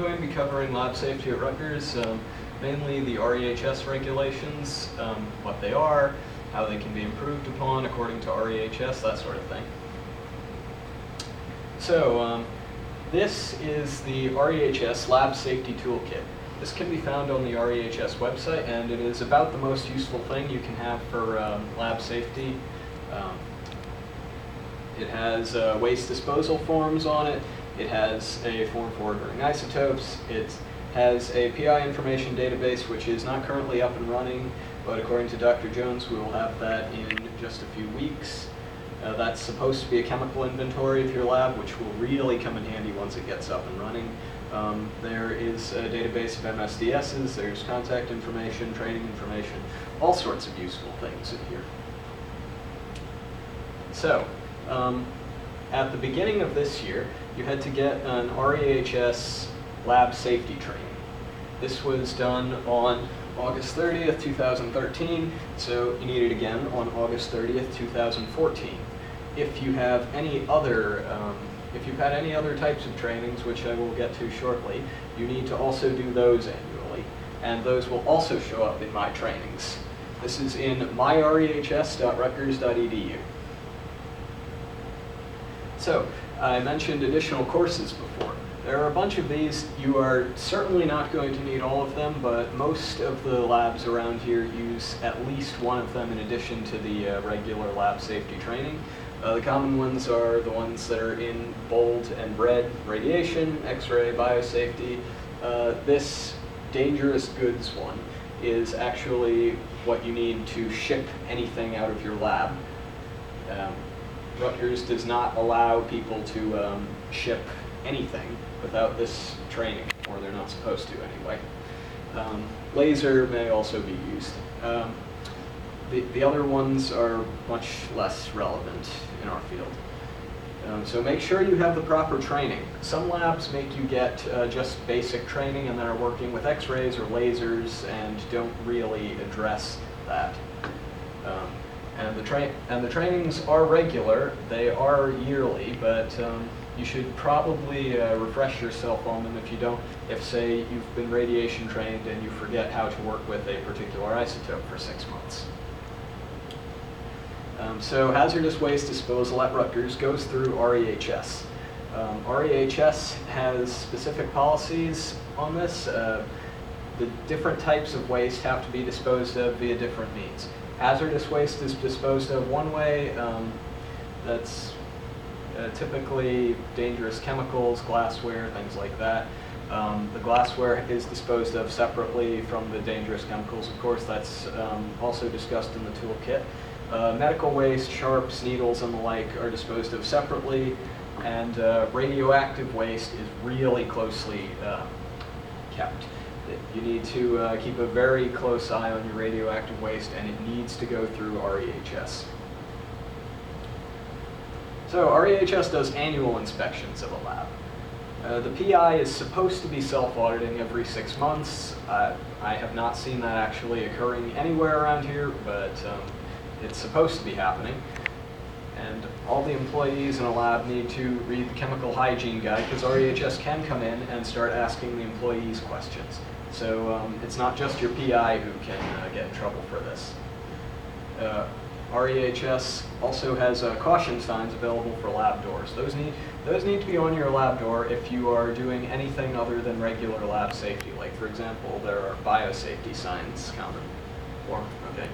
We're going to be covering lab safety at Rutgers, mainly the REHS regulations, what they are, how they can be improved upon according to REHS, that sort of thing. So this is the REHS Lab Safety Toolkit. This can be found on the REHS website, and it is about the most useful thing you can have for lab safety. It has waste disposal forms on it. It has a form for ordering isotopes. It has a PI information database, which is not currently up and running, but according to Dr. Jones, we will have that in just a few weeks. That's supposed to be a chemical inventory of your lab, which will really come in handy once it gets up and running. There is a database of MSDSs, there's contact information, training information, all sorts of useful things in here. So, at the beginning of this year, you had to get an REHS lab safety training. This was done on August 30th, 2013, so you need it again on August 30th, 2014. If you have any other, if you've had any other types of trainings, which I will get to shortly, you need to also do those annually, and those will also show up in my trainings. This is in myrehs.rutgers.edu. So, I mentioned additional courses before. There are a bunch of these. You are certainly not going to need all of them, but most of the labs around here use at least one of them in addition to the regular lab safety training. The common ones are the ones that are in bold and red: radiation, X-ray, biosafety. This dangerous goods one is actually what you need to ship anything out of your lab. Rutgers does not allow people to ship anything without this training, or they're not supposed to anyway. Laser may also be used. The other ones are much less relevant in our field. So make sure you have the proper training. Some labs make you get just basic training and then are working with X-rays or lasers and don't really address that. And the trainings are regular, they are yearly, but you should probably refresh yourself on them if you don't, if say you've been radiation trained and you forget how to work with a particular isotope for 6 months. So hazardous waste disposal at Rutgers goes through REHS. REHS has specific policies on this. The different types of waste have to be disposed of via different means. Hazardous waste is disposed of one way, that's typically dangerous chemicals, glassware, things like that. The glassware is disposed of separately from the dangerous chemicals, of course. That's also discussed in the toolkit. Medical waste, sharps, needles, and the like are disposed of separately, and radioactive waste is really closely kept. You need to keep a very close eye on your radioactive waste, and it needs to go through REHS. So REHS does annual inspections of a lab. The PI is supposed to be self-auditing every 6 months. I have not seen that actually occurring anywhere around here, but it's supposed to be happening. And all the employees in a lab need to read the chemical hygiene guide, because REHS can come in and start asking the employees questions. So it's not just your PI who can get in trouble for this. REHS also has caution signs available for lab doors. Those need to be on your lab door if you are doing anything other than regular lab safety. Like, for example, there are biosafety signs common. Okay.